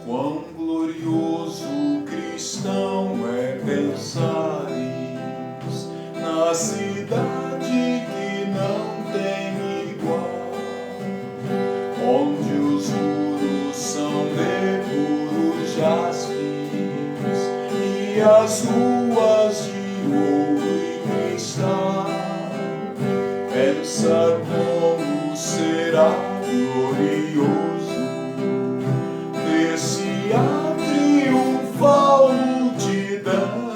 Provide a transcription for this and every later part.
Quão glorioso cristão é pensares na cidade que não tem igual, onde os muros são de puros jaspis e as ruas de ouro e cristal. Pensa como será glorioso descia triunfal multidão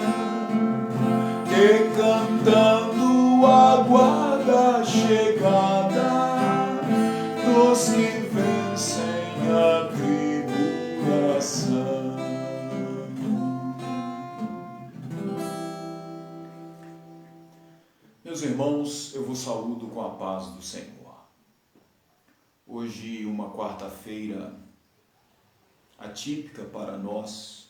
que cantando aguarda a chegada dos que vencem a tribulação. Meus irmãos, eu vos saúdo com a paz do Senhor. Hoje, uma quarta-feira atípica para nós,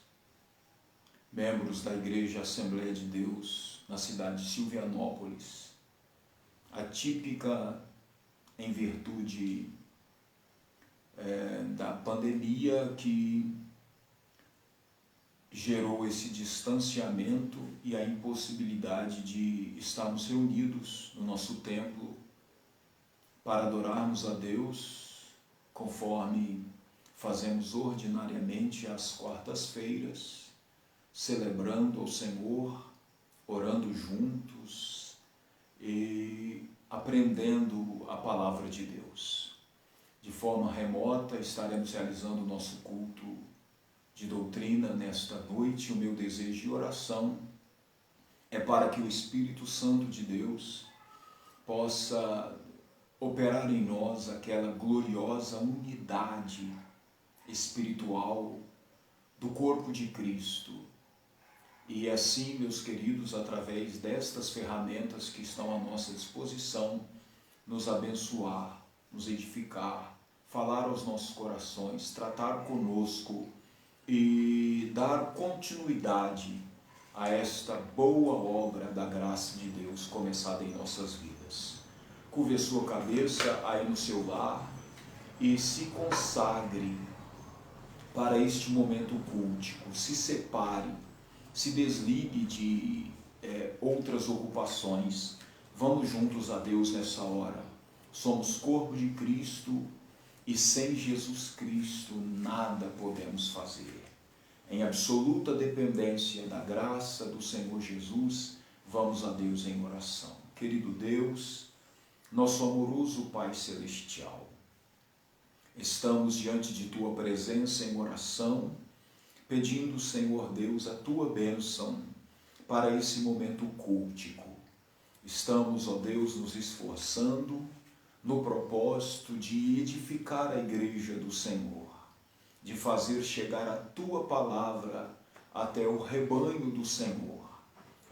membros da Igreja Assembleia de Deus, na cidade de Silvianópolis. Atípica em virtude da pandemia que gerou esse distanciamento e a impossibilidade de estarmos reunidos no nosso templo para adorarmos a Deus conforme fazemos ordinariamente às quartas-feiras, celebrando ao Senhor, orando juntos e aprendendo a palavra de Deus. De forma remota, estaremos realizando o nosso culto de doutrina nesta noite. O meu desejo de oração é para que o Espírito Santo de Deus possa operar em nós aquela gloriosa unidade espiritual do corpo de Cristo. E assim, meus queridos, através destas ferramentas que estão à nossa disposição, nos abençoar, nos edificar, falar aos nossos corações, tratar conosco e dar continuidade a esta boa obra da graça de Deus começada em nossas vidas. Curve a sua cabeça aí no seu lar e se consagre para este momento cultico. Se separe, se desligue de outras ocupações. Vamos juntos a Deus nessa hora. Somos corpo de Cristo e sem Jesus Cristo nada podemos fazer. Em absoluta dependência da graça do Senhor Jesus, vamos a Deus em oração. Querido Deus, nosso amoroso Pai Celestial, estamos diante de Tua presença em oração, pedindo, Senhor Deus, a Tua bênção para esse momento cultico. Estamos, ó Deus, nos esforçando no propósito de edificar a igreja do Senhor, de fazer chegar a Tua palavra até o rebanho do Senhor,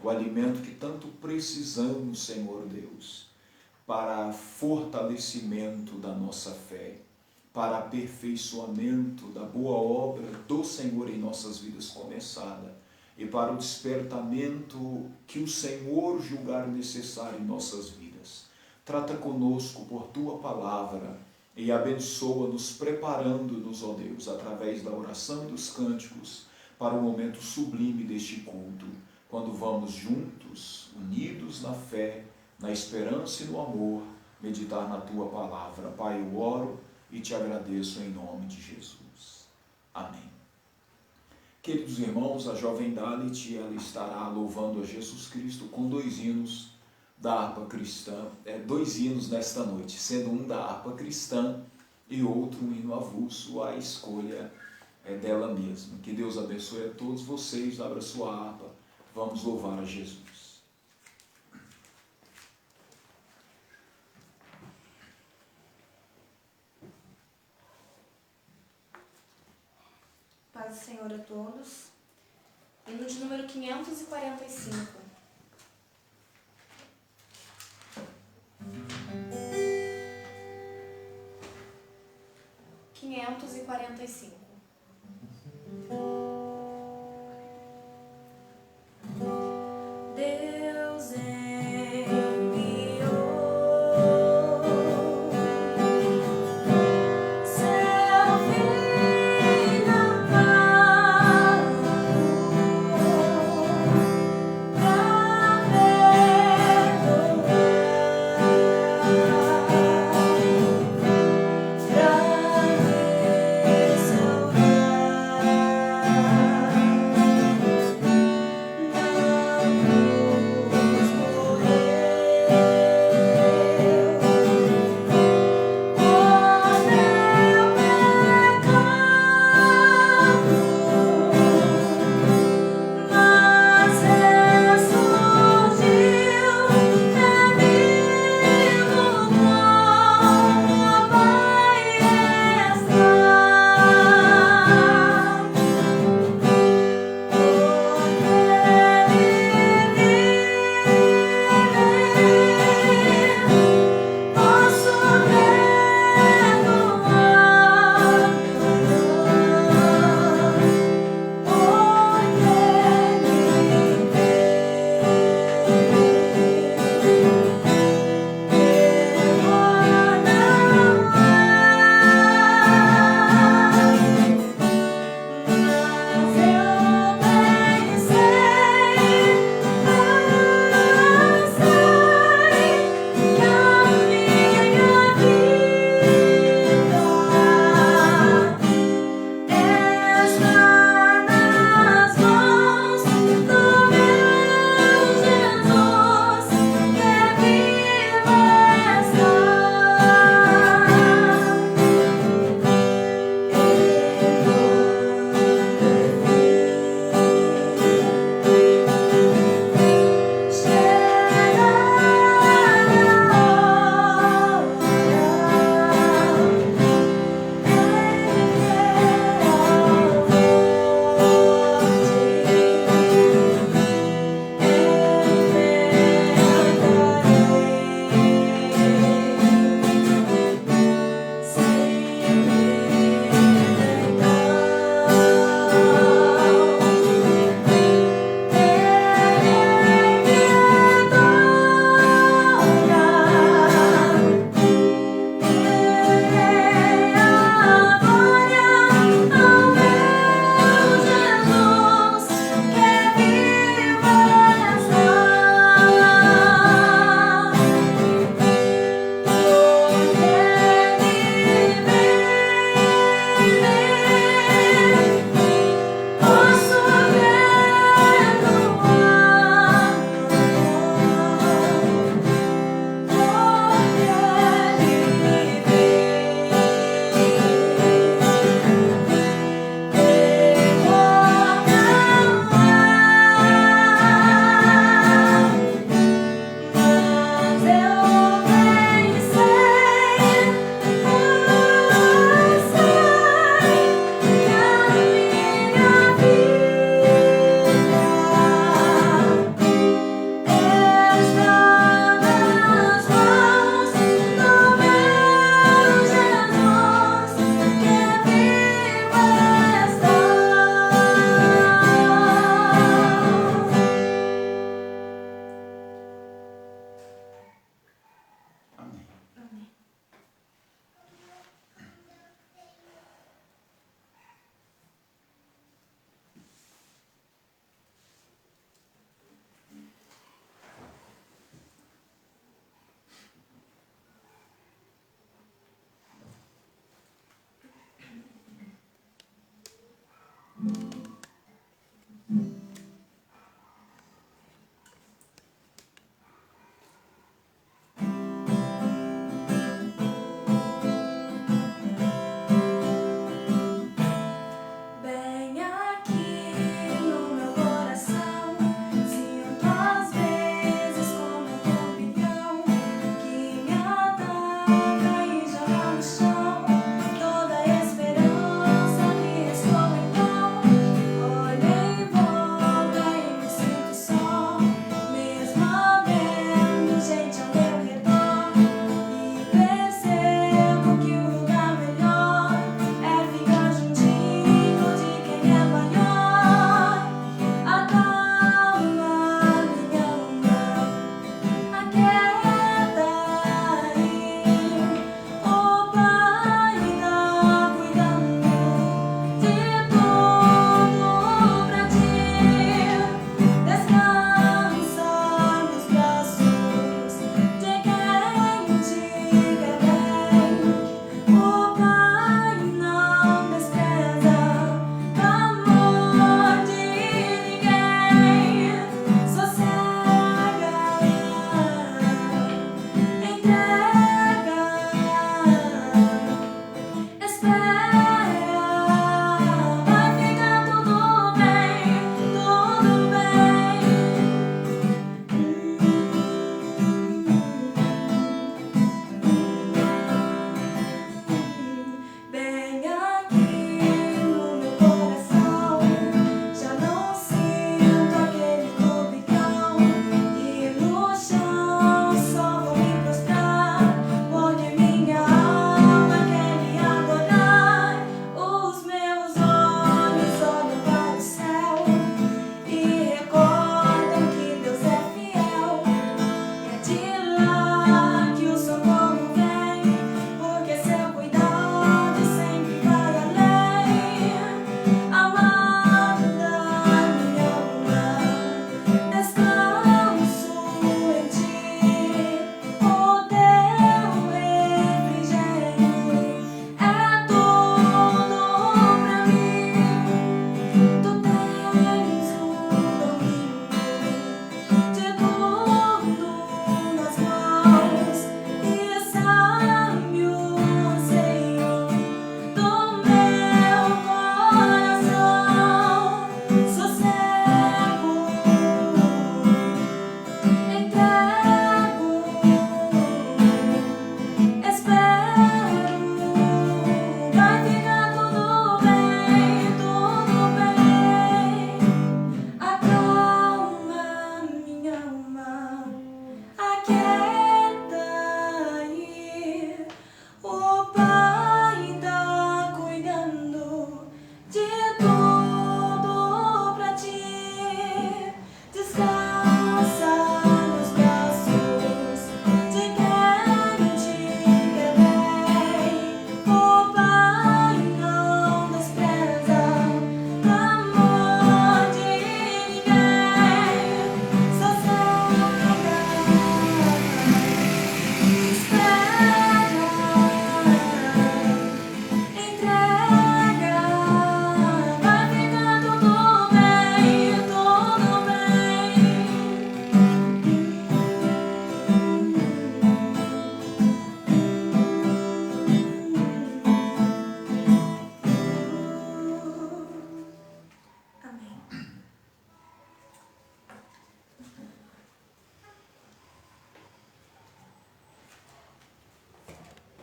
o alimento que tanto precisamos, Senhor Deus, para fortalecimento da nossa fé, para aperfeiçoamento da boa obra do Senhor em nossas vidas começada e para o despertamento que o Senhor julgar necessário em nossas vidas. Trata conosco por Tua palavra e abençoa-nos, preparando-nos, ó Deus, através da oração e dos cânticos, para o momento sublime deste culto, quando vamos juntos, unidos na fé, na esperança e no amor, meditar na Tua palavra. Pai, eu oro e Te agradeço em nome de Jesus. Amém. Queridos irmãos, a jovem Dalit, ela estará louvando a Jesus Cristo com 2 hinos da harpa cristã, 2 hinos nesta noite, sendo um da harpa cristã e outro um hino avulso, a escolha dela mesma. Que Deus abençoe a todos vocês, abra sua harpa, vamos louvar a Jesus. Paz do Senhor a todos. Hino de número 545. Deus enviou seu Filho.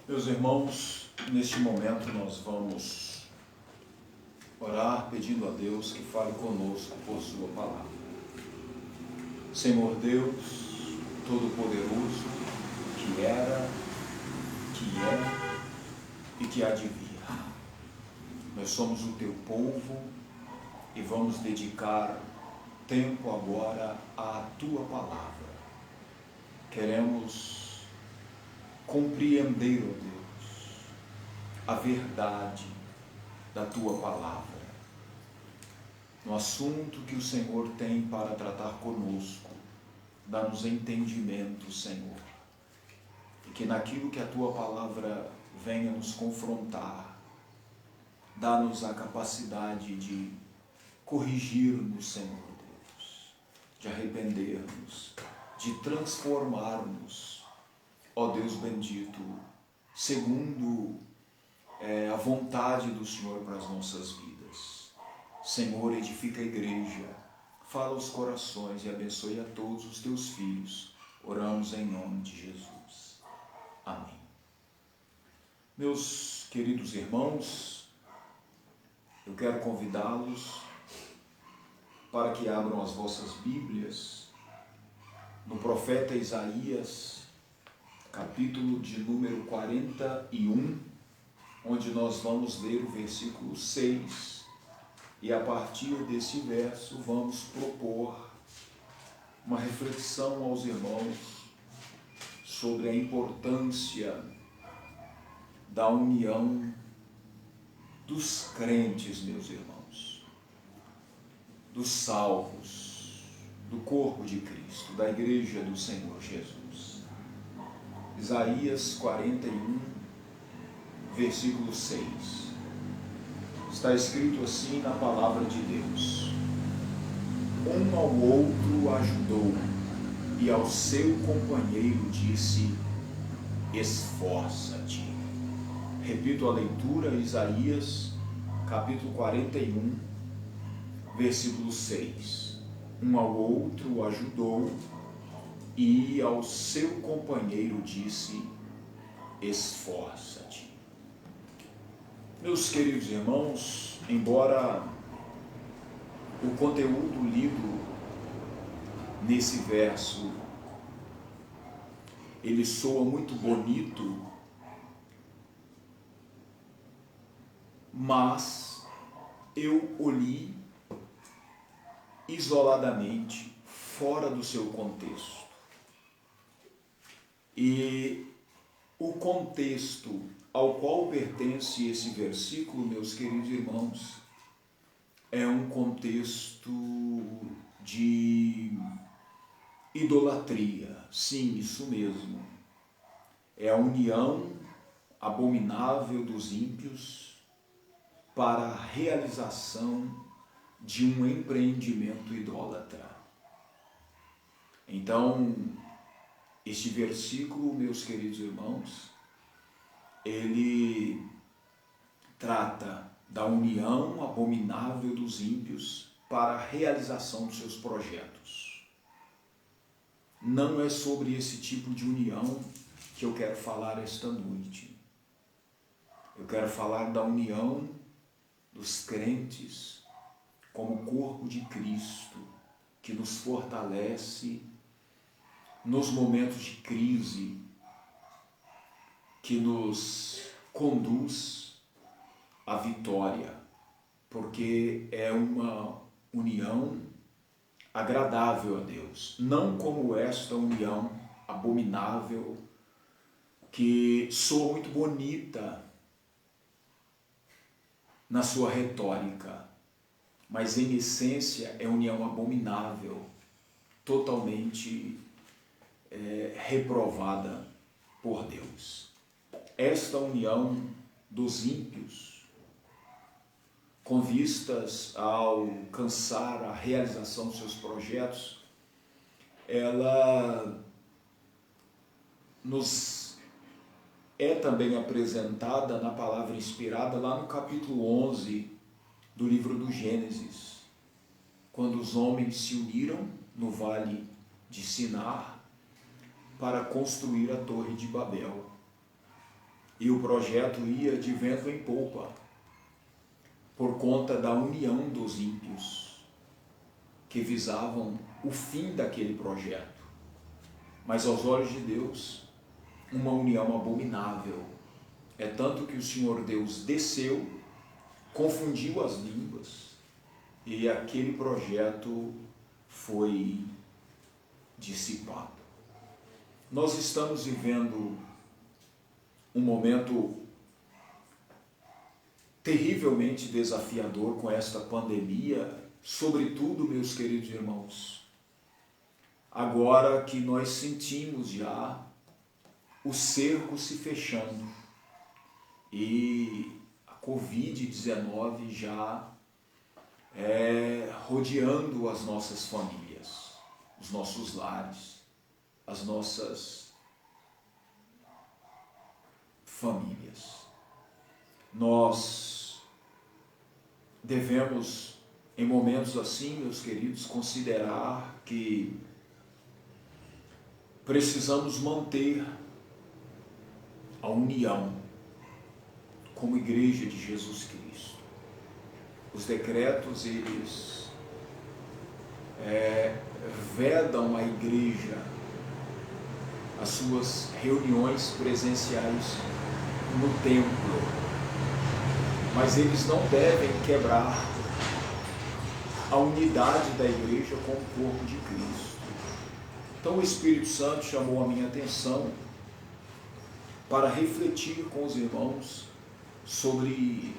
Meus irmãos, neste momento nós vamos orar pedindo a Deus que fale conosco por sua palavra. Senhor Deus, Todo-Poderoso, que era, que é e que há de vir. Nós somos o teu povo e vamos dedicar tempo agora à tua palavra. Queremos compreender, ó Deus, a verdade da tua palavra, no assunto que o Senhor tem para tratar conosco. Dá-nos entendimento, Senhor, e que naquilo que a tua palavra venha nos confrontar, dá-nos a capacidade de corrigir-nos, Senhor Deus, de arrepender-nos, de transformar-nos, ó Deus bendito, segundo a vontade do Senhor para as nossas vidas. Senhor, edifica a igreja, fala aos corações e abençoe a todos os teus filhos. Oramos em nome de Jesus. Amém. Meus queridos irmãos, eu quero convidá-los para que abram as vossas Bíblias no profeta Isaías, capítulo de número 41, onde nós vamos ler o versículo 6, e a partir desse verso vamos propor uma reflexão aos irmãos sobre a importância da união dos crentes, meus irmãos, dos salvos, do corpo de Cristo, da igreja do Senhor Jesus. Isaías 41, versículo 6. Está escrito assim na palavra de Deus: um ao outro ajudou, e ao seu companheiro disse: esforça-te. Repito a leitura, Isaías, capítulo 41, versículo 6. Um ao outro ajudou e ao seu companheiro disse: esforça-te. Meus queridos irmãos, embora o conteúdo lido nesse verso ele soa muito bonito, mas eu o li isoladamente, fora do seu contexto. E o contexto ao qual pertence esse versículo, meus queridos irmãos, é um contexto de idolatria. Sim, isso mesmo. É a união abominável dos ímpios para a realização de um empreendimento idólatra. Então, este versículo, meus queridos irmãos, ele trata da união abominável dos ímpios para a realização dos seus projetos. Não é sobre esse tipo de união que eu quero falar esta noite. Eu quero falar da união dos crentes como corpo de Cristo, que nos fortalece nos momentos de crise, que nos conduz à vitória, porque é uma união agradável a Deus, não como esta união abominável que soa muito bonita na sua retórica, mas em essência é união abominável, totalmente reprovada por Deus. Esta união dos ímpios, com vistas a alcançar a realização dos seus projetos, ela nos é também apresentada na palavra inspirada lá no capítulo 11 do livro do Gênesis, quando os homens se uniram no vale de Sinar para construir a Torre de Babel. E o projeto ia de vento em popa, por conta da união dos ímpios, que visavam o fim daquele projeto. Mas aos olhos de Deus, uma união abominável. É tanto que o Senhor Deus desceu, confundiu as línguas, e aquele projeto foi dissipado. Nós estamos vivendo um momento terrivelmente desafiador com esta pandemia, sobretudo, meus queridos irmãos, agora que nós sentimos já o cerco se fechando e a Covid-19 já rodeando as nossas famílias, os nossos lares, as nossas famílias. Nós devemos, em momentos assim, meus queridos, considerar que precisamos manter a união como Igreja de Jesus Cristo. Os decretos, eles vedam à Igreja as suas reuniões presenciais no templo, mas eles não devem quebrar a unidade da Igreja como corpo de Cristo. Então o Espírito Santo chamou a minha atenção para refletir com os irmãos sobre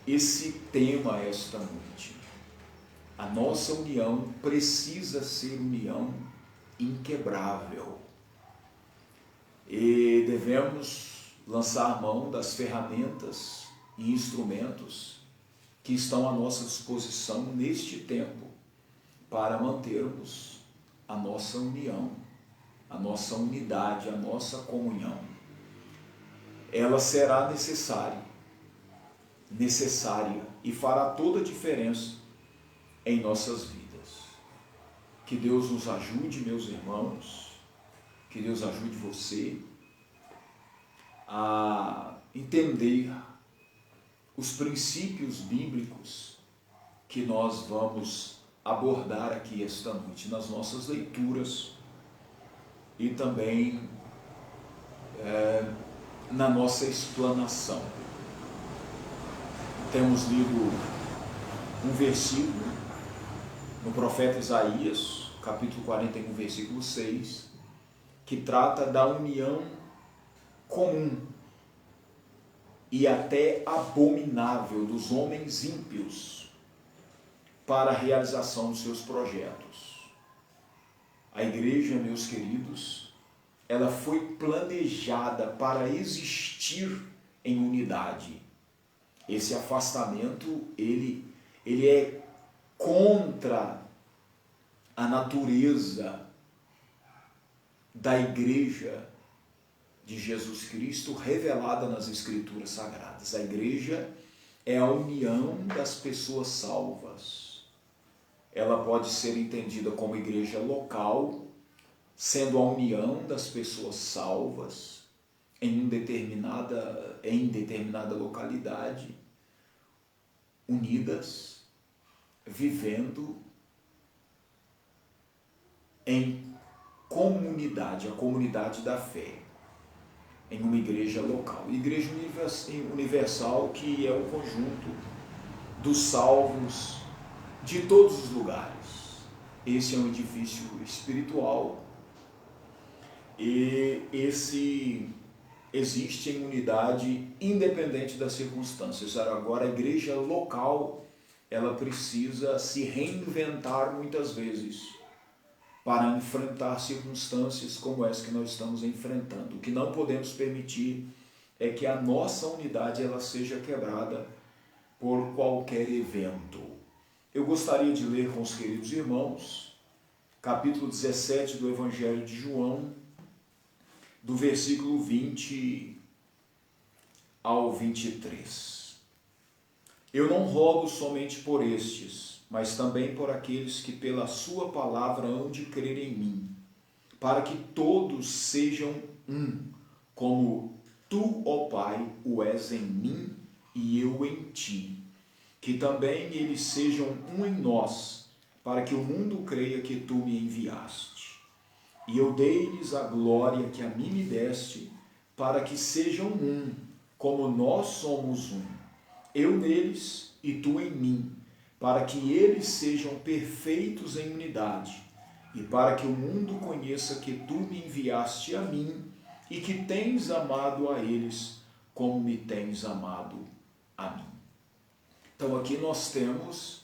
esse tema esta noite. A nossa união precisa ser união inquebrável e devemos lançar mão das ferramentas e instrumentos que estão à nossa disposição neste tempo para mantermos a nossa união, a nossa unidade, a nossa comunhão. ela será necessária e fará toda a diferença em nossas vidas. Que Deus nos ajude, meus irmãos, que Deus ajude você a entender os princípios bíblicos que nós vamos abordar aqui esta noite nas nossas leituras e também na nossa explanação. Temos lido um versículo no profeta Isaías, capítulo 41, versículo 6, que trata da união comum e até abominável dos homens ímpios para a realização dos seus projetos. A igreja, meus queridos, ela foi planejada para existir em unidade. Esse afastamento, ele é contra a natureza da igreja de Jesus Cristo revelada nas Escrituras Sagradas. A igreja é a união das pessoas salvas. Ela pode ser entendida como igreja local, sendo a união das pessoas salvas em determinada localidade, unidas, vivendo em comunidade, a comunidade da fé, em uma igreja local. Igreja universal, que é o conjunto dos salvos de todos os lugares. Esse é um edifício espiritual e esse existe em unidade independente das circunstâncias. Agora, a igreja local, ela precisa se reinventar muitas vezes para enfrentar circunstâncias como essa que nós estamos enfrentando. O que não podemos permitir é que a nossa unidade ela seja quebrada por qualquer evento. Eu gostaria de ler com os queridos irmãos, capítulo 17 do Evangelho de João, do versículo 20 ao 23. Eu não rogo somente por estes, mas também por aqueles que pela sua palavra hão de crer em mim, para que todos sejam um, como tu, ó Pai, o és em mim e eu em ti. Que também eles sejam um em nós, para que o mundo creia que tu me enviaste. E eu dei-lhes a glória que a mim me deste, para que sejam um, como nós somos um. Eu neles e tu em mim, para que eles sejam perfeitos em unidade, e para que o mundo conheça que tu me enviaste a mim, e que tens amado a eles, como me tens amado a mim. Então aqui nós temos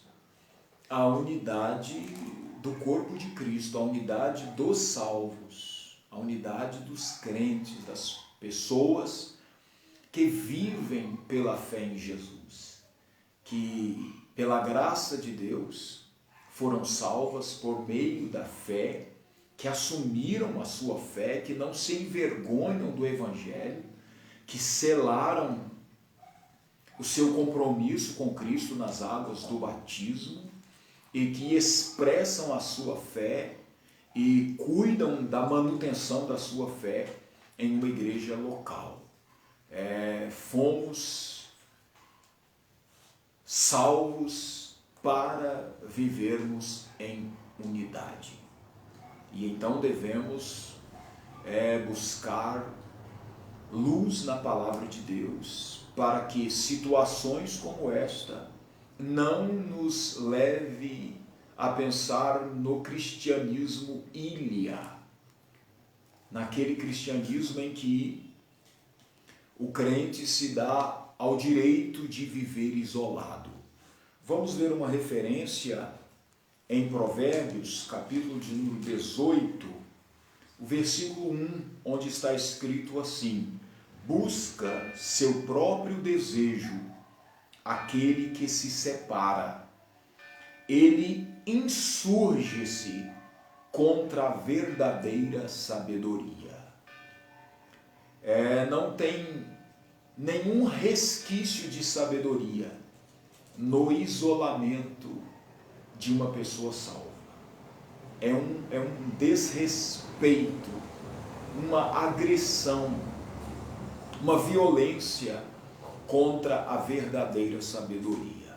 a unidade do corpo de Cristo, a unidade dos salvos, a unidade dos crentes, das pessoas que vivem pela fé em Jesus, que pela graça de Deus foram salvas por meio da fé, que assumiram a sua fé, que não se envergonham do Evangelho, que selaram o seu compromisso com Cristo nas águas do batismo e que expressam a sua fé e cuidam da manutenção da sua fé em uma igreja local. Fomos salvos para vivermos em unidade. E então devemos buscar luz na palavra de Deus, para que situações como esta não nos leve a pensar no cristianismo ilha, naquele cristianismo em que o crente se dá ao direito de viver isolado. Vamos ver uma referência em Provérbios, capítulo de número 18, o versículo 1, onde está escrito assim: busca seu próprio desejo aquele que se separa, ele insurge-se contra a verdadeira sabedoria. Não tem nenhum resquício de sabedoria no isolamento de uma pessoa salva. É um desrespeito, uma agressão, uma violência contra a verdadeira sabedoria.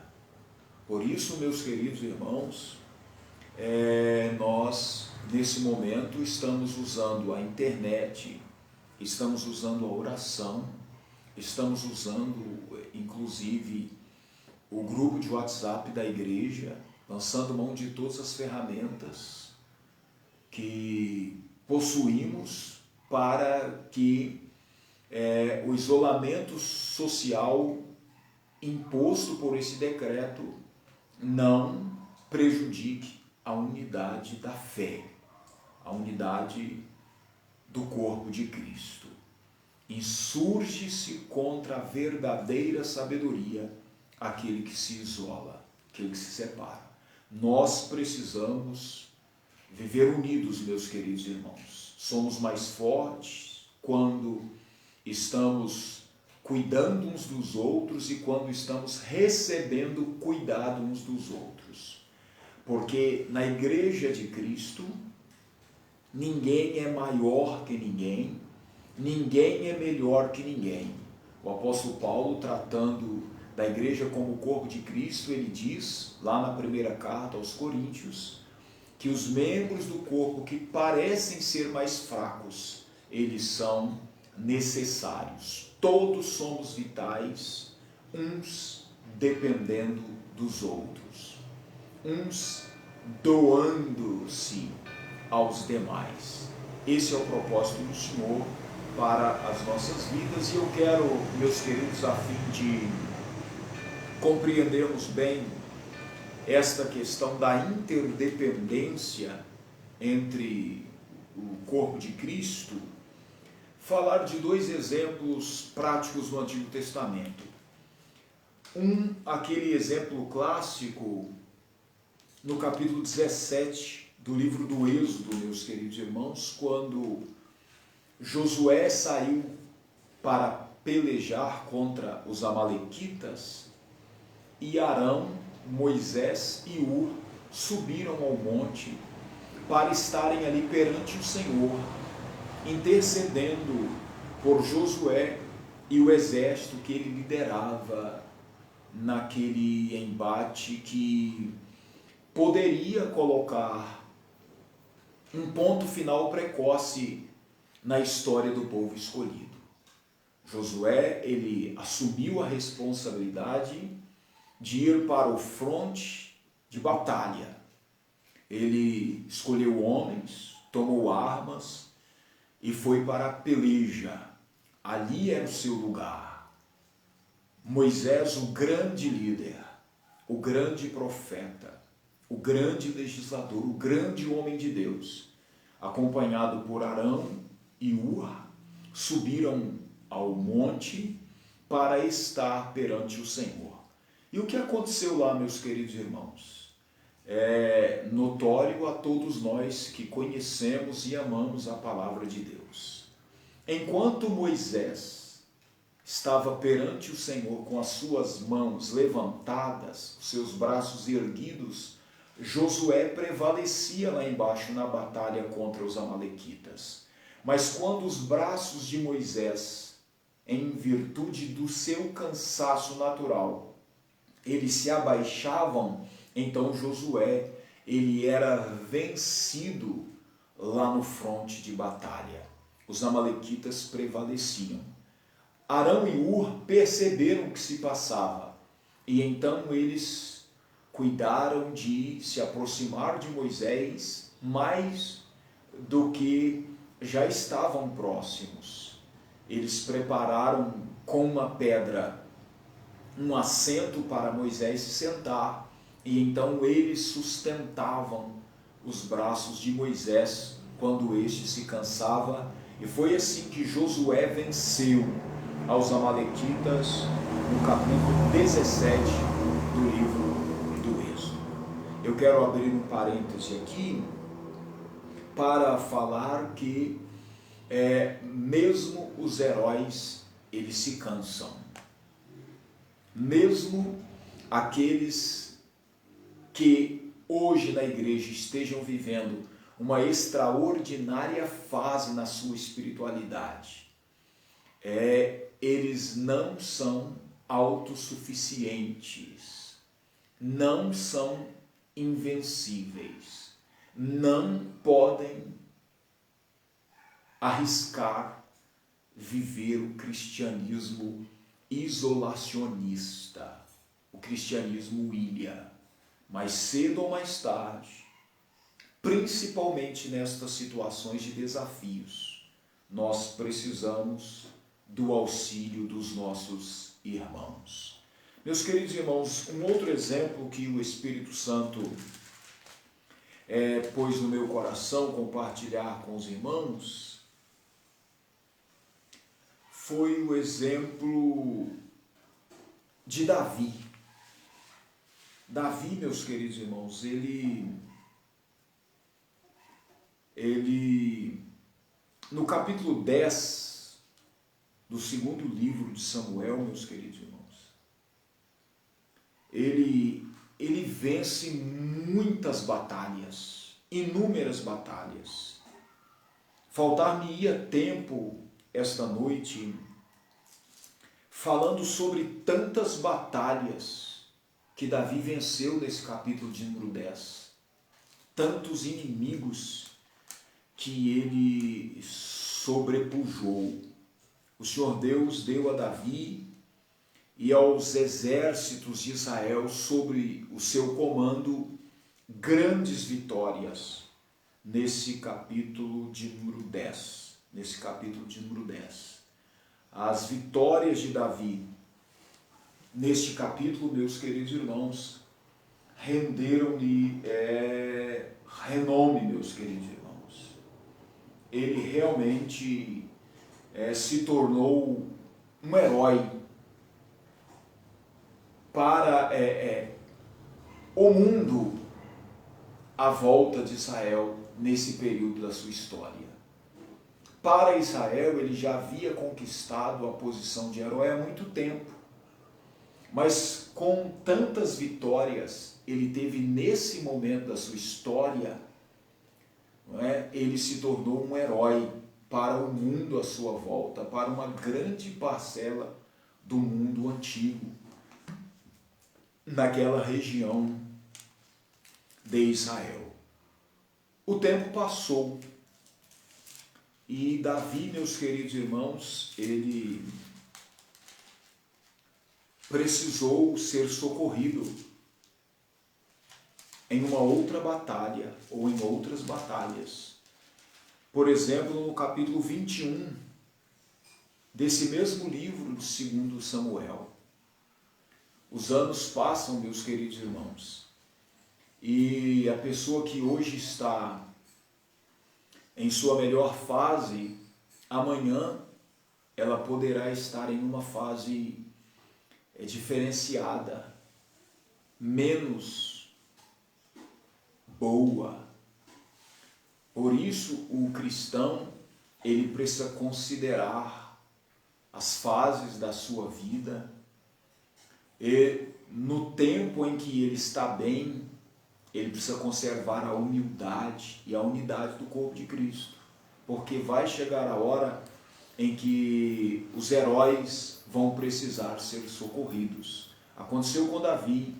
Por isso, meus queridos irmãos, nós, nesse momento, estamos usando a internet, estamos usando a oração, estamos usando, inclusive, o grupo de WhatsApp da igreja, lançando mão de todas as ferramentas que possuímos para que o isolamento social imposto por esse decreto não prejudique a unidade da fé, a unidade do corpo de Cristo. Insurge-se contra a verdadeira sabedoria aquele que se isola, aquele que se separa. Nós precisamos viver unidos, meus queridos irmãos. Somos mais fortes quando estamos cuidando uns dos outros e quando estamos recebendo cuidado uns dos outros. Porque na igreja de Cristo, ninguém é maior que ninguém, ninguém é melhor que ninguém. O apóstolo Paulo, tratando da igreja como o corpo de Cristo, ele diz, lá na primeira carta aos Coríntios, que os membros do corpo que parecem ser mais fracos, eles são necessários. Todos somos vitais, uns dependendo dos outros, uns doando-se aos demais. Esse é o propósito do Senhor para as nossas vidas, e eu quero, meus queridos, a fim de compreendermos bem esta questão da interdependência entre o corpo de Cristo, falar de dois exemplos práticos no Antigo Testamento. Aquele exemplo clássico no capítulo 17 do livro do Êxodo, meus queridos irmãos, quando Josué saiu para pelejar contra os amalequitas e Arão, Moisés e Hur subiram ao monte para estarem ali perante o Senhor, intercedendo por Josué e o exército que ele liderava naquele embate que poderia colocar um ponto final precoce na história do povo escolhido. Josué, ele assumiu a responsabilidade de ir para o fronte de batalha. Ele escolheu homens, tomou armas e foi para a peleja. Ali era o seu lugar. Moisés, o grande líder, o grande profeta, o grande legislador, o grande homem de Deus, acompanhado por Arão e Hur, subiram ao monte para estar perante o Senhor. E o que aconteceu lá, meus queridos irmãos? É notório a todos nós que conhecemos e amamos a palavra de Deus. Enquanto Moisés estava perante o Senhor com as suas mãos levantadas, os seus braços erguidos, Josué prevalecia lá embaixo na batalha contra os amalequitas. Mas quando os braços de Moisés, em virtude do seu cansaço natural, eles se abaixavam, então Josué, ele era vencido lá no fronte de batalha. Os amalequitas prevaleciam. Arão e Hur perceberam o que se passava, e então eles cuidaram de se aproximar de Moisés mais do que já estavam próximos. Eles prepararam com uma pedra um assento para Moisés se sentar, e então eles sustentavam os braços de Moisés quando este se cansava, e foi assim que Josué venceu aos amalequitas no capítulo 17 do livro do Êxodo. Eu quero abrir um parêntese aqui para falar que mesmo os heróis eles se cansam. Mesmo aqueles que hoje na igreja estejam vivendo uma extraordinária fase na sua espiritualidade, eles não são autossuficientes, não são invencíveis, não podem arriscar viver o cristianismo isolacionista, o cristianismo ilha. Mais cedo ou mais tarde, principalmente nestas situações de desafios, nós precisamos do auxílio dos nossos irmãos. Meus queridos irmãos, um outro exemplo que o Espírito Santo pôs no meu coração compartilhar com os irmãos foi o exemplo de Davi. Davi, meus queridos irmãos, ele no capítulo 10 do segundo livro de Samuel, meus queridos irmãos, ele vence muitas batalhas, inúmeras batalhas. Faltar-me-ia tempo esta noite falando sobre tantas batalhas que Davi venceu nesse capítulo de número 10. Tantos inimigos que ele sobrepujou. O Senhor Deus deu a Davi e aos exércitos de Israel sobre o seu comando grandes vitórias nesse capítulo de número 10. Nesse capítulo de número 10. As vitórias de Davi neste capítulo, meus queridos irmãos, renderam-lhe renome, meus queridos irmãos. Ele realmente se tornou um herói para o mundo à volta de Israel nesse período da sua história. Para Israel, ele já havia conquistado a posição de herói há muito tempo. Mas com tantas vitórias ele teve nesse momento da sua história, ele se tornou um herói para o mundo à sua volta, para uma grande parcela do mundo antigo, naquela região de Israel. O tempo passou e Davi, meus queridos irmãos, ele precisou ser socorrido em uma outra batalha ou em outras batalhas. Por exemplo, no capítulo 21 desse mesmo livro de 2 Samuel. Os anos passam, meus queridos irmãos, e a pessoa que hoje está em sua melhor fase, amanhã ela poderá estar em uma fase diferenciada, menos boa. Por isso, o cristão, ele precisa considerar as fases da sua vida e no tempo em que ele está bem, ele precisa conservar a humildade e a unidade do corpo de Cristo, porque vai chegar a hora em que os heróis vão precisar ser socorridos. Aconteceu com Davi,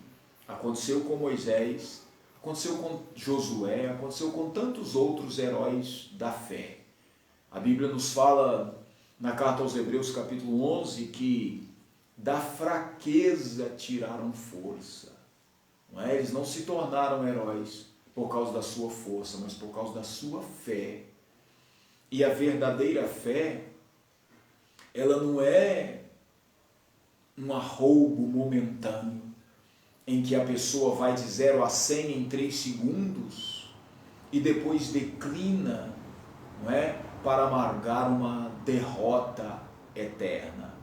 aconteceu com Moisés, aconteceu com Josué, aconteceu com tantos outros heróis da fé. A Bíblia nos fala na carta aos Hebreus capítulo 11 que da fraqueza tiraram força. Eles não se tornaram heróis por causa da sua força, mas por causa da sua fé. E a verdadeira fé, ela não é um arroubo momentâneo, em que a pessoa vai de 0 a 100 em 3 segundos e depois declina, para amargar uma derrota eterna.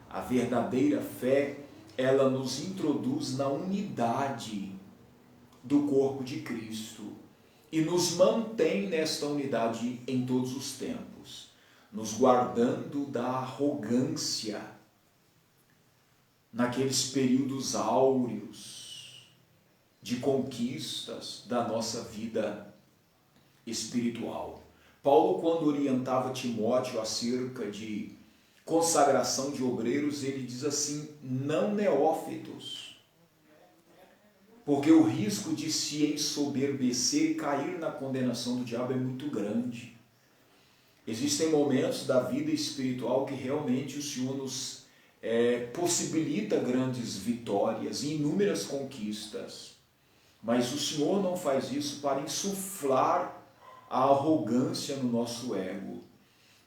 A verdadeira fé, ela nos introduz na unidade do corpo de Cristo e nos mantém nesta unidade em todos os tempos. nos guardando da arrogância naqueles períodos áureos de conquistas da nossa vida espiritual. Paulo, quando orientava Timóteo acerca de consagração de obreiros, ele diz assim: não neófitos, porque o risco de se ensoberbecer e cair na condenação do diabo é muito grande. Existem momentos da vida espiritual que realmente o Senhor nos possibilita grandes vitórias e inúmeras conquistas, mas o Senhor não faz isso para insuflar a arrogância no nosso ego.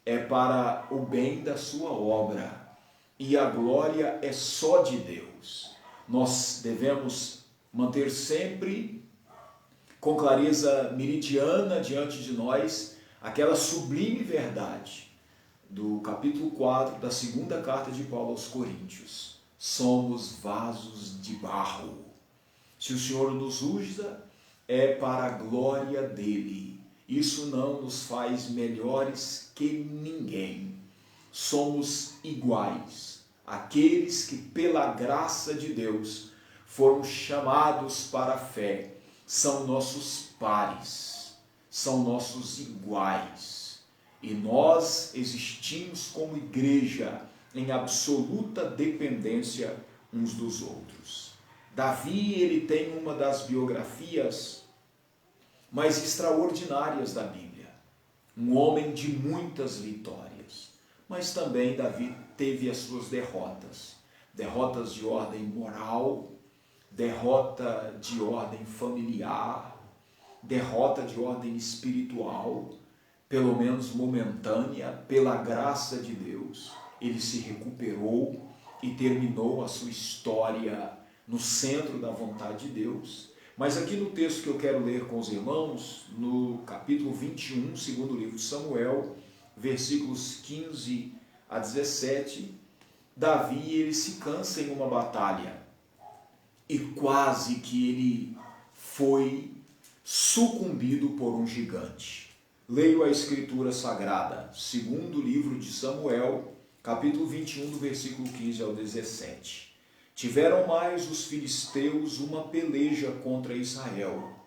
É para o bem da sua obra, e a glória é só de Deus. Nós devemos manter sempre com clareza meridiana diante de nós aquela sublime verdade do capítulo 4 da segunda carta de Paulo aos Coríntios: somos vasos de barro. Se o Senhor nos usa, é para a glória dele. Isso não nos faz melhores que ninguém. Somos iguais àqueles que, pela graça de Deus, foram chamados para a fé. São nossos pares, são nossos iguais. E nós existimos como igreja em absoluta dependência uns dos outros. Davi, ele tem uma das biografias mais extraordinárias da Bíblia. Um homem de muitas vitórias. Mas também Davi teve as suas derrotas. Derrotas de ordem moral, derrota de ordem familiar, derrota de ordem espiritual, pelo menos momentânea. Pela graça de Deus, ele se recuperou e terminou a sua história no centro da vontade de Deus. Mas aqui no texto que eu quero ler com os irmãos, no capítulo 21, segundo livro de Samuel, versículos 15 a 17, Davi, ele se cansa em uma batalha e quase que ele foi sucumbido por um gigante. Leio a escritura sagrada, segundo livro de Samuel, capítulo 21, do versículo 15 ao 17. Tiveram mais os filisteus uma peleja contra Israel,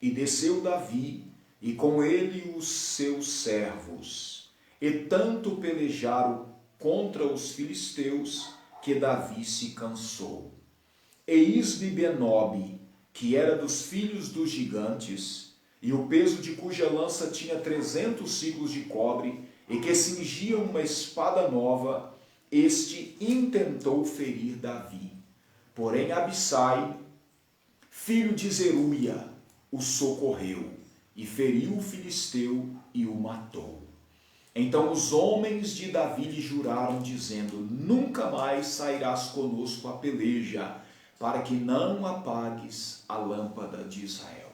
e desceu Davi, e com ele os seus servos, e tanto pelejaram contra os filisteus, que Davi se cansou. E Isbi-Benob, que era dos filhos dos gigantes, e o peso de cuja lança tinha 300 siclos de cobre, e que cingia uma espada nova, este intentou ferir Davi. Porém Abissai, filho de Zeruia, o socorreu, e feriu o filisteu e o matou. Então os homens de Davi lhe juraram, dizendo: nunca mais sairás conosco a peleja, para que não apagues a lâmpada de Israel.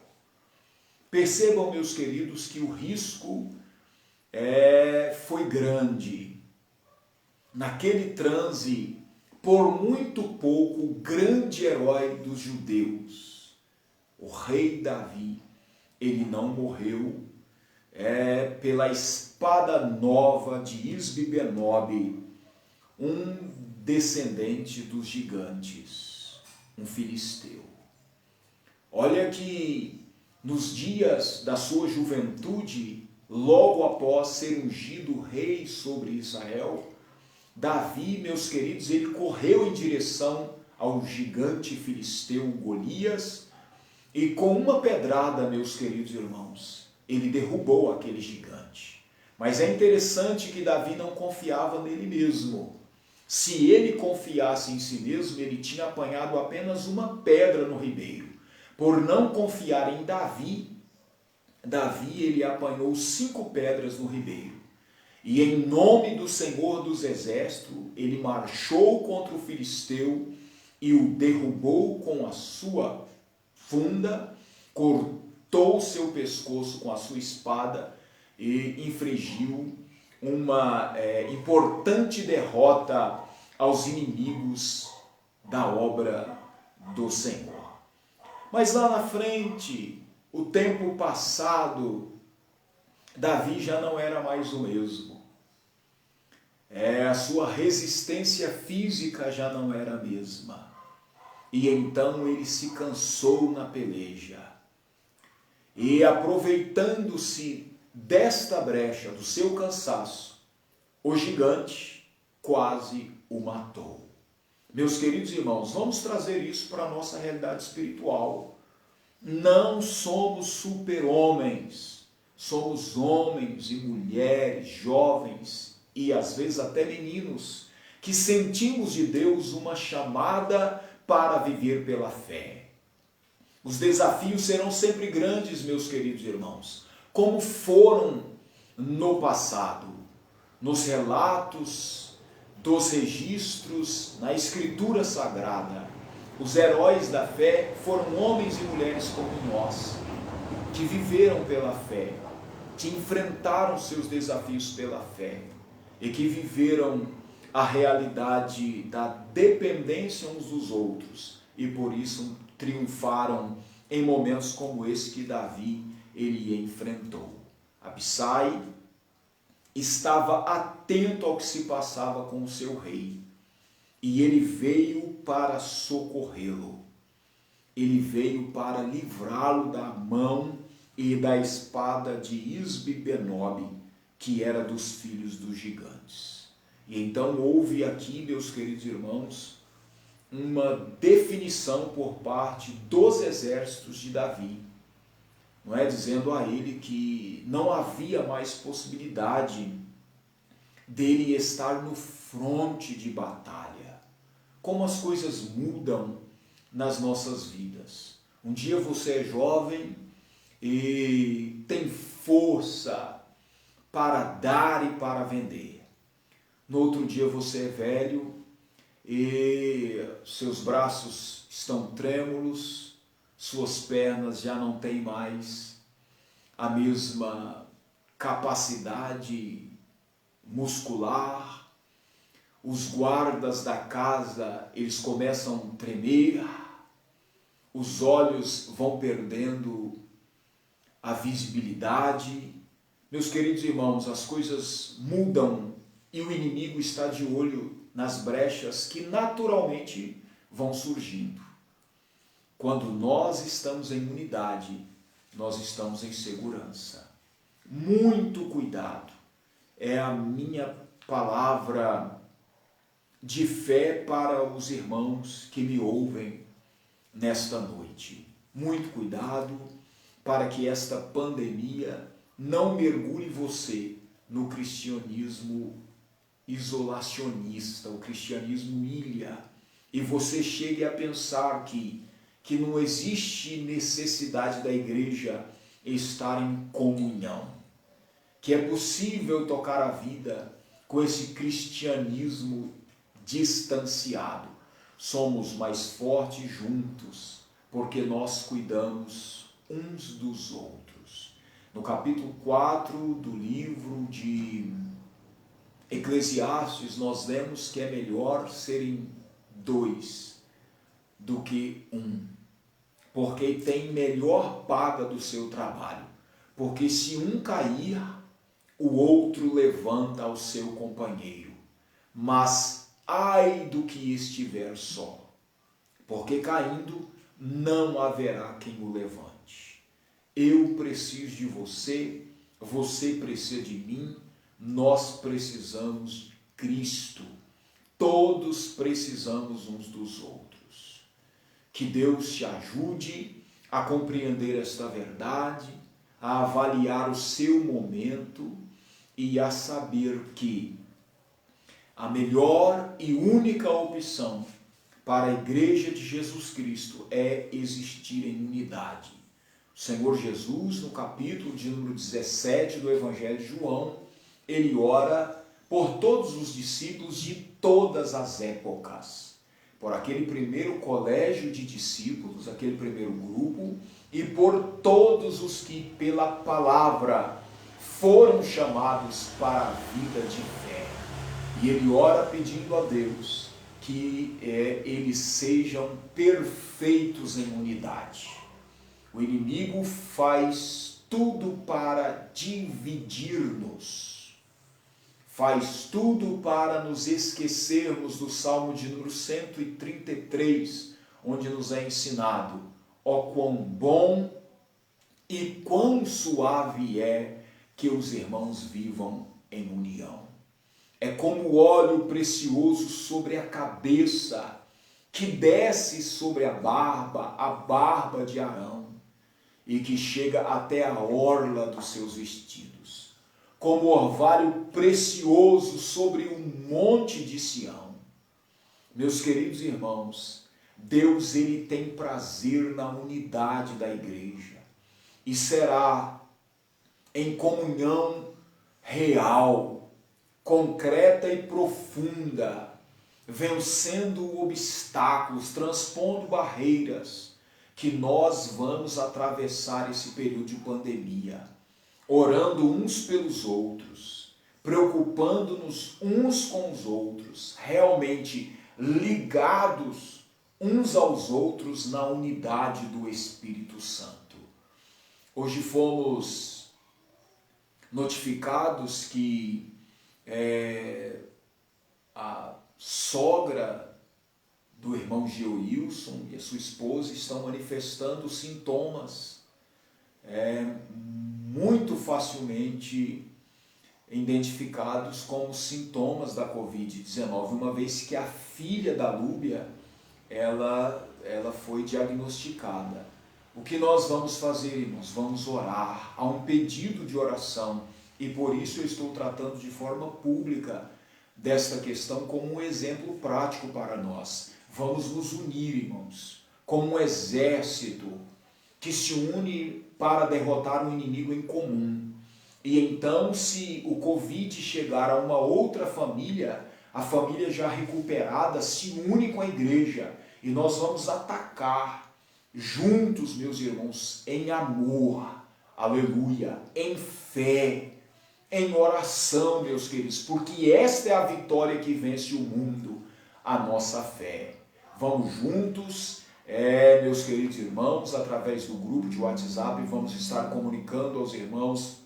Percebam, meus queridos, que o risco foi grande. Naquele transe, por muito pouco, o grande herói dos judeus, o rei Davi, ele não morreu pela espada nova de Isbi-Benob, um descendente dos gigantes, um filisteu. Olha que nos dias da sua juventude, logo após ser ungido rei sobre Israel, Davi, meus queridos, ele correu em direção ao gigante filisteu Golias, e com uma pedrada, meus queridos irmãos, ele derrubou aquele gigante. Mas é interessante que Davi não confiava nele mesmo. Se ele confiasse em si mesmo, ele tinha apanhado apenas uma pedra no ribeiro. Por não confiar em Davi, ele apanhou 5 pedras no ribeiro. E em nome do Senhor dos Exércitos, ele marchou contra o filisteu e o derrubou com a sua funda, cortou seu pescoço com a sua espada e infligiu uma importante derrota aos inimigos da obra do Senhor. Mas lá na frente, o tempo passado, Davi já não era mais o mesmo. a sua resistência física já não era a mesma. E então ele se cansou na peleja. E aproveitando-se desta brecha, do seu cansaço, o gigante quase o matou. Meus queridos irmãos, vamos trazer isso para a nossa realidade espiritual. Não somos super-homens, somos homens e mulheres, jovens e às vezes até meninos, que sentimos de Deus uma chamada para viver pela fé. Os desafios serão sempre grandes, meus queridos irmãos, como foram no passado, nos relatos dos registros, na Escritura Sagrada. Os heróis da fé foram homens e mulheres como nós, que viveram pela fé, que enfrentaram seus desafios pela fé e que viveram a realidade da dependência uns dos outros e por isso triunfaram em momentos como esse que Davi ele enfrentou. Abissai estava atento ao que se passava com o seu rei e ele veio para socorrê-lo. Ele veio para livrá-lo da mão e da espada de Isbi-Benob, que era dos filhos dos gigantes. E então houve aqui, meus queridos irmãos, uma definição por parte dos exércitos de Davi, não é? Dizendo a ele que não havia mais possibilidade dele estar no fronte de batalha. Como as coisas mudam nas nossas vidas. Um dia você é jovem e tem força para dar e para vender. No outro dia você é velho e seus braços estão trêmulos, suas pernas já não têm mais a mesma capacidade muscular. Os guardas da casa, eles começam a tremer, os olhos vão perdendo a visibilidade. Meus queridos irmãos, as coisas mudam e o inimigo está de olho nas brechas que naturalmente vão surgindo. Quando nós estamos em unidade, nós estamos em segurança. Muito cuidado. É a minha palavra de fé para os irmãos que me ouvem nesta noite. Muito cuidado para que esta pandemia não mergulhe você no cristianismo isolacionista, o cristianismo ilha, e você chegue a pensar que não existe necessidade da igreja estar em comunhão, que é possível tocar a vida com esse cristianismo distanciado. Somos mais fortes juntos, porque nós cuidamos uns dos outros. No capítulo 4 do livro de Eclesiastes, nós vemos que é melhor serem dois do que um, porque tem melhor paga do seu trabalho. Porque se um cair, o outro levanta ao seu companheiro. Mas ai do que estiver só, porque caindo não haverá quem o levante. Eu preciso de você, você precisa de mim, nós precisamos de Cristo. Todos precisamos uns dos outros. Que Deus te ajude a compreender esta verdade, a avaliar o seu momento e a saber que a melhor e única opção para a Igreja de Jesus Cristo é existir em unidade. O Senhor Jesus, no capítulo de número 17 do Evangelho de João, ele ora por todos os discípulos de todas as épocas, por aquele primeiro colégio de discípulos, aquele primeiro grupo, e por todos os que pela palavra foram chamados para a vida de fé. E ele ora pedindo a Deus que eles sejam perfeitos em unidade. O inimigo faz tudo para dividir-nos, faz tudo para nos esquecermos do Salmo de número 133, onde nos é ensinado: ó quão bom e quão suave é que os irmãos vivam em união. É como óleo precioso sobre a cabeça, que desce sobre a barba de Arão, e que chega até a orla dos seus vestidos, como orvalho precioso sobre um monte de Sião. Meus queridos irmãos, Deus ele tem prazer na unidade da igreja, e será em comunhão real, concreta e profunda, vencendo obstáculos, transpondo barreiras, que nós vamos atravessar esse período de pandemia, orando uns pelos outros, preocupando-nos uns com os outros, realmente ligados uns aos outros na unidade do Espírito Santo. Hoje fomos notificados que a sogra do irmão Geoilson e a sua esposa estão manifestando sintomas muito facilmente identificados como sintomas da Covid-19, uma vez que a filha da Lúbia, ela foi diagnosticada. O que nós vamos fazer, irmãos? Vamos orar. Há um pedido de oração, e por isso eu estou tratando de forma pública desta questão como um exemplo prático para nós. Vamos nos unir, irmãos, como um exército que se une para derrotar um inimigo em comum. E então, se o Covid chegar a uma outra família, a família já recuperada se une com a igreja, e nós vamos atacar juntos, meus irmãos, em amor, aleluia, em fé, em oração, meus queridos, porque esta é a vitória que vence o mundo, a nossa fé. Vamos juntos, meus queridos irmãos, através do grupo de WhatsApp, vamos estar comunicando aos irmãos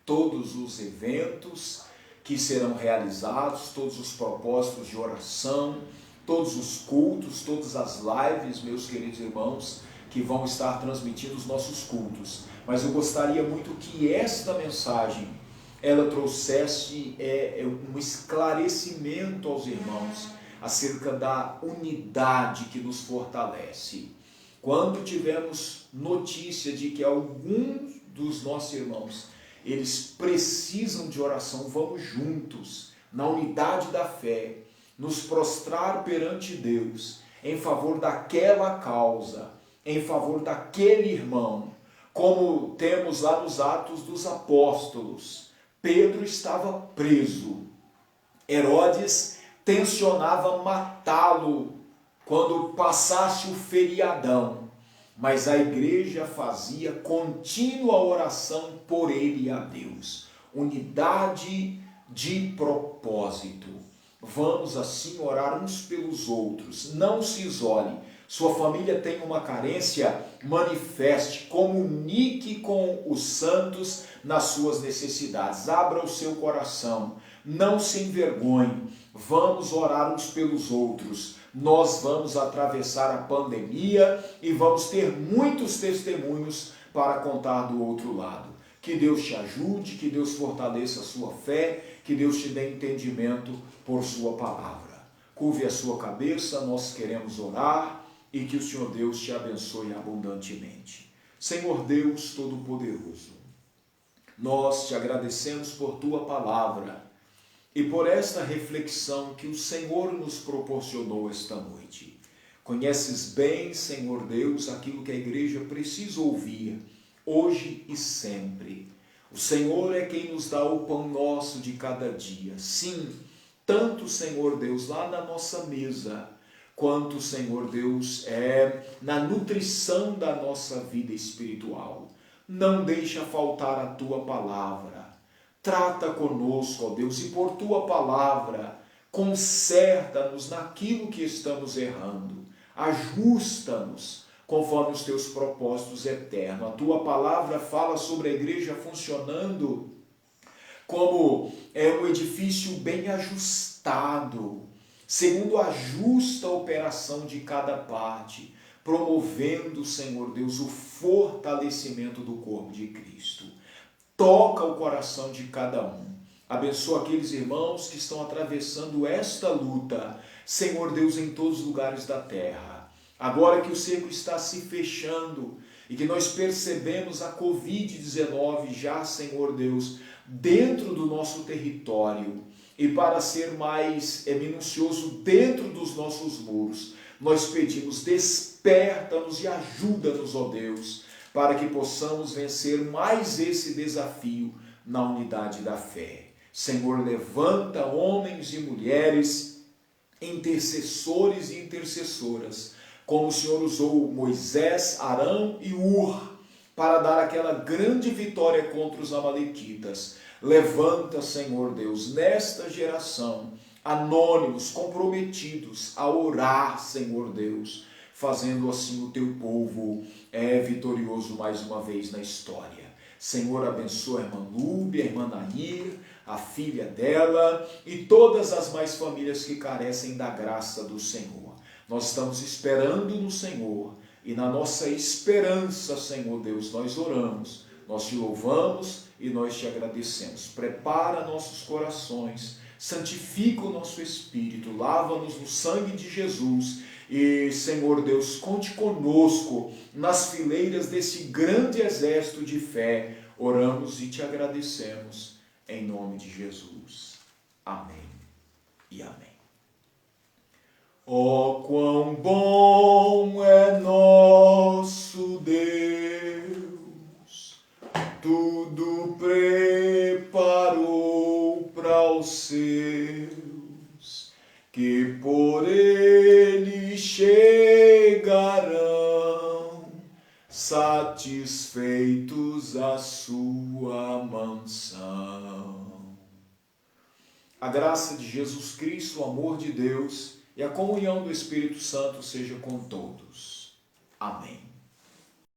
todos os eventos que serão realizados, todos os propósitos de oração, todos os cultos, todas as lives, meus queridos irmãos, que vão estar transmitindo os nossos cultos. Mas eu gostaria muito que esta mensagem, ela trouxesse um esclarecimento aos irmãos acerca da unidade que nos fortalece. Quando tivermos notícia de que alguns dos nossos irmãos, eles precisam de oração, vamos juntos, na unidade da fé, nos prostrar perante Deus, em favor daquela causa, em favor daquele irmão, como temos lá nos Atos dos Apóstolos. Pedro estava preso, Herodes tensionava matá-lo quando passasse o feriadão, mas a igreja fazia contínua oração por ele e a Deus. Unidade de propósito. Vamos assim orar uns pelos outros. Não se isole. Sua família tem uma carência, manifeste, comunique com os santos nas suas necessidades. Abra o seu coração. Não se envergonhe. Vamos orar uns pelos outros. Nós vamos atravessar a pandemia e vamos ter muitos testemunhos para contar do outro lado. Que Deus te ajude, que Deus fortaleça a sua fé, que Deus te dê entendimento por sua palavra. Curve a sua cabeça, nós queremos orar e que o Senhor Deus te abençoe abundantemente. Senhor Deus Todo-Poderoso, nós te agradecemos por tua palavra e por esta reflexão que o Senhor nos proporcionou esta noite. Conheces bem, Senhor Deus, aquilo que a igreja precisa ouvir, hoje e sempre. O Senhor é quem nos dá o pão nosso de cada dia. Sim, tanto, Senhor Deus, lá na nossa mesa, quanto, Senhor Deus, na nutrição da nossa vida espiritual. Não deixa faltar a tua palavra. Trata conosco, ó Deus, e por tua palavra, conserta-nos naquilo que estamos errando. Ajusta-nos conforme os teus propósitos eternos. A tua palavra fala sobre a igreja funcionando como um edifício bem ajustado, segundo a justa operação de cada parte, promovendo, Senhor Deus, o fortalecimento do corpo de Cristo. Toca o coração de cada um. Abençoa aqueles irmãos que estão atravessando esta luta, Senhor Deus, em todos os lugares da terra. Agora que o cerco está se fechando e que nós percebemos a Covid-19 já, Senhor Deus, dentro do nosso território, e para ser mais minucioso, dentro dos nossos muros, nós pedimos, desperta-nos e ajuda-nos, ó Deus, para que possamos vencer mais esse desafio na unidade da fé. Senhor, levanta homens e mulheres, intercessores e intercessoras, como o Senhor usou Moisés, Arão e Ur, para dar aquela grande vitória contra os amalequitas. Levanta, Senhor Deus, nesta geração, anônimos, comprometidos a orar, Senhor Deus, fazendo assim o teu povo vitorioso mais uma vez na história. Senhor, abençoa a irmã Lúbia, a irmã Nair, a filha dela e todas as mais famílias que carecem da graça do Senhor. Nós estamos esperando no Senhor e na nossa esperança, Senhor Deus, nós oramos, nós te louvamos e nós te agradecemos. Prepara nossos corações, santifica o nosso espírito, lava-nos no sangue de Jesus e, Senhor Deus, conte conosco nas fileiras desse grande exército de fé. Oramos e te agradecemos em nome de Jesus. Amém e amém. Oh, quão bom é nosso Deus, tudo preparou para os seus, que por ele chegarão, satisfeitos à sua mansão. A graça de Jesus Cristo, o amor de Deus e a comunhão do Espírito Santo seja com todos. Amém.